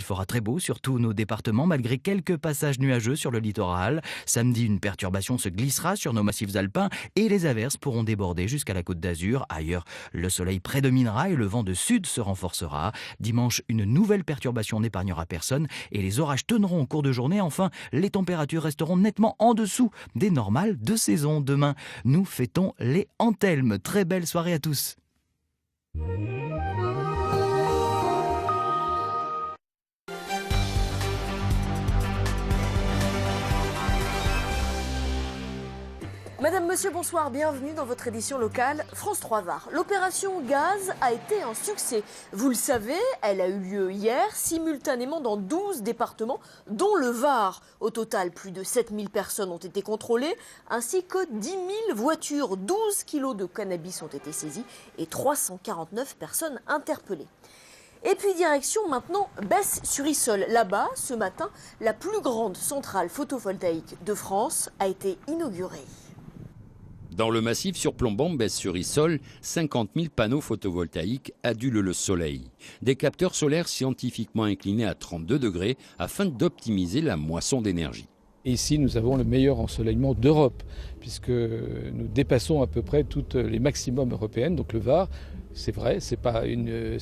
fera très beau sur tous nos départements malgré quelques passages nuageux sur le littoral. Samedi, une perturbation se glissera sur nos massifs alpins et les averses pourront déborder jusqu'à la Côte d'Azur. Ailleurs, le soleil prédominera et le vent de sud se renforcera. Dimanche, une nouvelle perturbation n'épargnera personne et les orages toneront au cours de journée. Enfin, les températures resteront nettement en dessous des normales de saison. Demain, nous fêtons les Anthelmes. Très belle soirée à tous. Madame, monsieur, bonsoir, bienvenue dans votre édition locale France 3 Var. L'opération Gaz a été un succès. Vous le savez, elle a eu lieu hier, simultanément dans 12 départements, dont le Var. Au total, plus de 7000 personnes ont été contrôlées, ainsi que 10 000 voitures. 12 kilos de cannabis ont été saisis et 349 personnes interpellées. Et puis direction maintenant Besse-sur-Issole. Là-bas, ce matin, la plus grande centrale photovoltaïque de France a été inaugurée. Dans le massif surplombant Besse-sur-Issole, 50 000 panneaux photovoltaïques adulent le soleil. Des capteurs solaires scientifiquement inclinés à 32 degrés afin d'optimiser la moisson d'énergie. Ici, nous avons le meilleur ensoleillement d'Europe, puisque nous dépassons à peu près toutes les maximums européennes. Donc le Var, c'est vrai, c'est pas une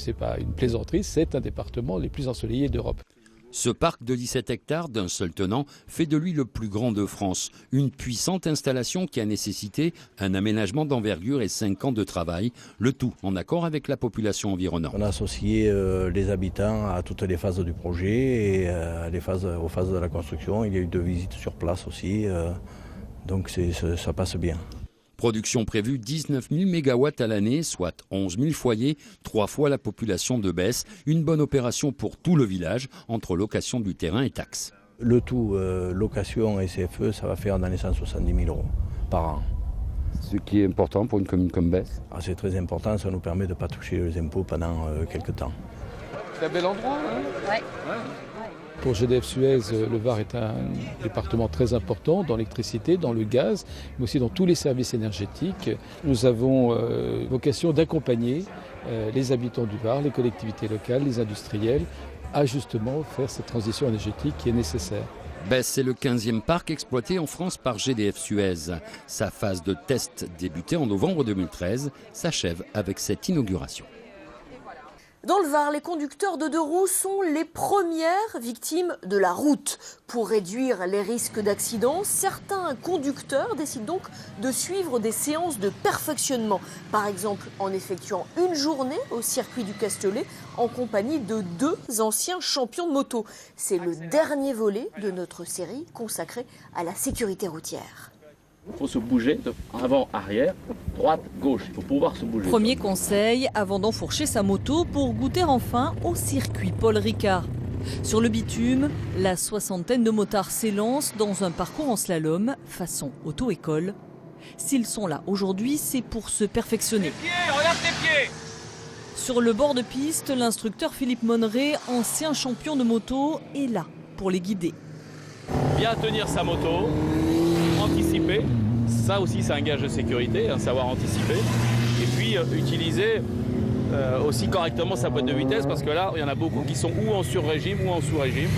plaisanterie, c'est un département les plus ensoleillés d'Europe. Ce parc de 17 hectares d'un seul tenant fait de lui le plus grand de France. Une puissante installation qui a nécessité un aménagement d'envergure et 5 ans de travail, le tout en accord avec la population environnante. On a associé les habitants à toutes les phases du projet et aux phases de la construction. Il y a eu 2 visites sur place aussi, donc ça passe bien. Production prévue 19 000 MW à l'année, soit 11 000 foyers, 3 fois la population de Besse. Une bonne opération pour tout le village, entre location du terrain et taxes. Le tout, location et CFE, ça va faire dans les 170 000 € par an. Ce qui est important pour une commune comme Besse. C'est très important, ça nous permet de ne pas toucher les impôts pendant quelques temps. C'est un bel endroit, hein ? Ouais. Pour GDF Suez, le Var est un département très important dans l'électricité, dans le gaz, mais aussi dans tous les services énergétiques. Nous avons vocation d'accompagner les habitants du Var, les collectivités locales, les industriels, à justement faire cette transition énergétique qui est nécessaire. Besse est le 15e parc exploité en France par GDF Suez. Sa phase de test débutée en novembre 2013 s'achève avec cette inauguration. Dans le Var, les conducteurs de 2 roues sont les premières victimes de la route. Pour réduire les risques d'accidents, certains conducteurs décident donc de suivre des séances de perfectionnement. Par exemple, en effectuant une journée au circuit du Castellet en compagnie de 2 anciens champions de moto. C'est le dernier volet de notre série consacrée à la sécurité routière. Il faut se bouger de avant, arrière, droite, gauche. Il faut pouvoir se bouger. Premier conseil avant d'enfourcher sa moto pour goûter enfin au circuit Paul Ricard. Sur le bitume, la 60aine de motards s'élancent dans un parcours en slalom façon auto-école. S'ils sont là aujourd'hui, c'est pour se perfectionner. Tes pieds, regarde tes pieds. Sur le bord de piste, l'instructeur Philippe Monneret, ancien champion de moto, est là pour les guider. Bien tenir sa moto, anticiper. Ça aussi, c'est un gage de sécurité, savoir anticiper. Et puis, utiliser aussi correctement sa boîte de vitesse, parce que là, il y en a beaucoup qui sont ou en sur-régime ou en sous-régime.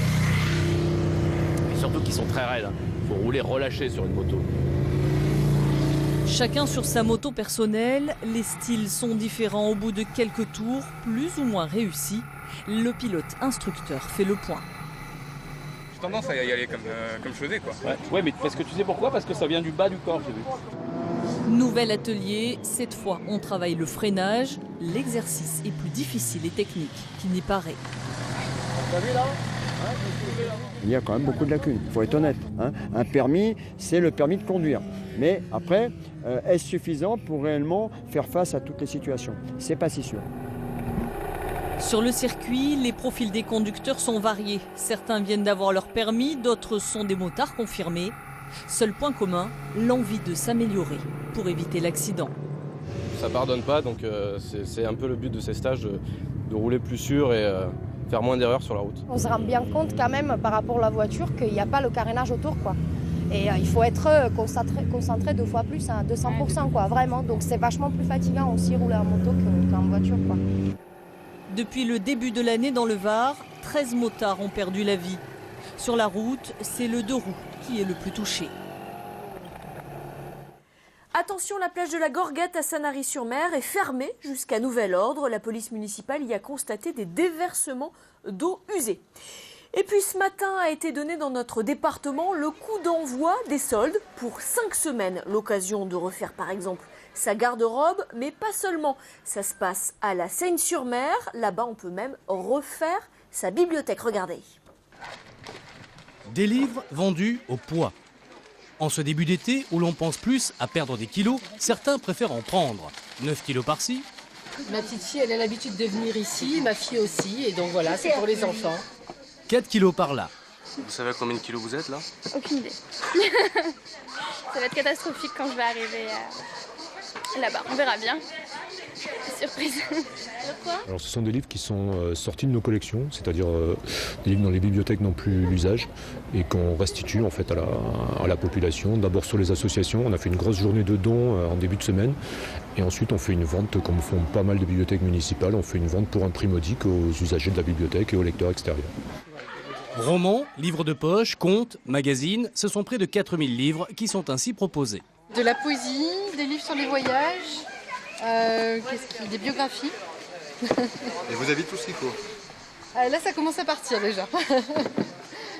Et surtout qui sont très raides. Il faut rouler relâché sur une moto. Chacun sur sa moto personnelle, les styles sont différents au bout de quelques tours, plus ou moins réussis. Le pilote instructeur fait le point. J'ai tendance à y aller comme je faisais, quoi. Ouais, mais parce que tu sais pourquoi ? Parce que ça vient du bas du corps, j'ai vu. Nouvel atelier, cette fois on travaille le freinage. L'exercice est plus difficile et technique qu'il n'y paraît. Il y a quand même beaucoup de lacunes, il faut être honnête. Un permis, c'est le permis de conduire. Mais après, est-ce suffisant pour réellement faire face à toutes les situations ? C'est pas si sûr. Sur le circuit, les profils des conducteurs sont variés. Certains viennent d'avoir leur permis, d'autres sont des motards confirmés. Seul point commun, l'envie de s'améliorer pour éviter l'accident. Ça pardonne pas, donc c'est un peu le but de ces stages, de rouler plus sûr et faire moins d'erreurs sur la route. On se rend bien compte quand même par rapport à la voiture qu'il n'y a pas le carénage autour, quoi. Et il faut être concentré 2 fois plus, 200%, quoi, vraiment. Donc c'est vachement plus fatigant aussi rouler en moto qu'en voiture, quoi. Depuis le début de l'année dans le Var, 13 motards ont perdu la vie. Sur la route, c'est le 2 roues qui est le plus touché. Attention, la plage de la Gorguette à Sanary-sur-Mer est fermée jusqu'à nouvel ordre. La police municipale y a constaté des déversements d'eau usée. Et puis ce matin a été donné dans notre département le coup d'envoi des soldes pour 5 semaines. L'occasion de refaire par exemple sa garde-robe, mais pas seulement. Ça se passe à la Seine-sur-Mer. Là-bas, on peut même refaire sa bibliothèque. Regardez. Des livres vendus au poids. En ce début d'été, où l'on pense plus à perdre des kilos, certains préfèrent en prendre. 9 kilos par-ci. Ma petite fille, elle a l'habitude de venir ici, ma fille aussi, et donc voilà, c'est pour les enfants. 4 kilos par-là. Vous savez à combien de kilos vous êtes là? Aucune idée. Ça va être catastrophique quand je vais arriver là-bas. On verra bien. Surprise. Alors, ce sont des livres qui sont sortis de nos collections, c'est-à-dire des livres dont les bibliothèques n'ont plus l'usage et qu'on restitue en fait à la population. D'abord sur les associations, on a fait une grosse journée de dons en début de semaine et ensuite on fait une vente, comme font pas mal de bibliothèques municipales, on fait une vente pour un prix modique aux usagers de la bibliothèque et aux lecteurs extérieurs. Romans, livres de poche, contes, magazines, ce sont près de 4000 livres qui sont ainsi proposés. De la poésie, des livres sur les voyages, des biographies. Et vous avez tout ce qu'il faut? Là, ça commence à partir déjà.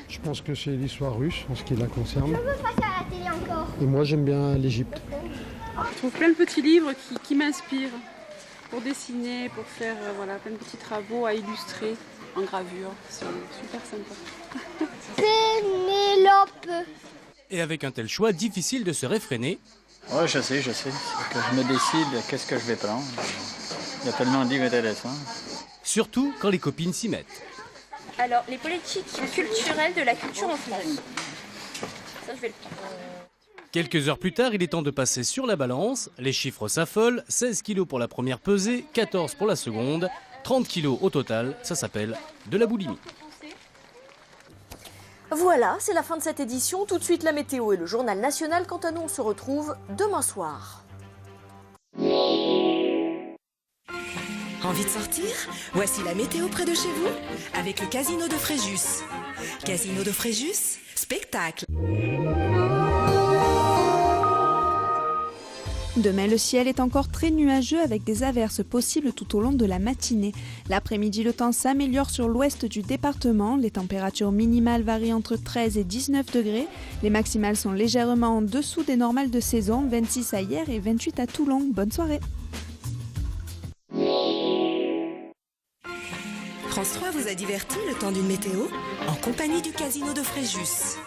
Je pense que c'est l'histoire russe en ce qui la concerne. Je veux passer à la télé encore. Et moi, j'aime bien l'Égypte. Je trouve plein de petits livres qui m'inspirent pour dessiner, pour faire plein de petits travaux à illustrer en gravure. C'est super sympa. Pénélope. Et avec un tel choix, difficile de se réfréner. Oui, je sais. Que je me décide qu'est-ce que je vais prendre. Il y a tellement de livres intéressants. Surtout quand les copines s'y mettent. Alors, les politiques culturelles de la culture en France. Ça, je vais le prendre. Quelques heures plus tard, il est temps de passer sur la balance. Les chiffres s'affolent. 16 kilos pour la première pesée, 14 pour la seconde, 30 kilos au total. Ça s'appelle de la boulimie. Voilà, c'est la fin de cette édition. Tout de suite la météo et le journal national. Quant à nous, on se retrouve demain soir. Envie de sortir? Voici la météo près de chez vous avec le Casino de Fréjus. Casino de Fréjus, spectacle. Demain, le ciel est encore très nuageux avec des averses possibles tout au long de la matinée. L'après-midi, le temps s'améliore sur l'ouest du département. Les températures minimales varient entre 13 et 19 degrés. Les maximales sont légèrement en dessous des normales de saison, 26 à hier et 28 à Toulon. Bonne soirée. France 3 vous a diverti le temps d'une météo en compagnie du Casino de Fréjus.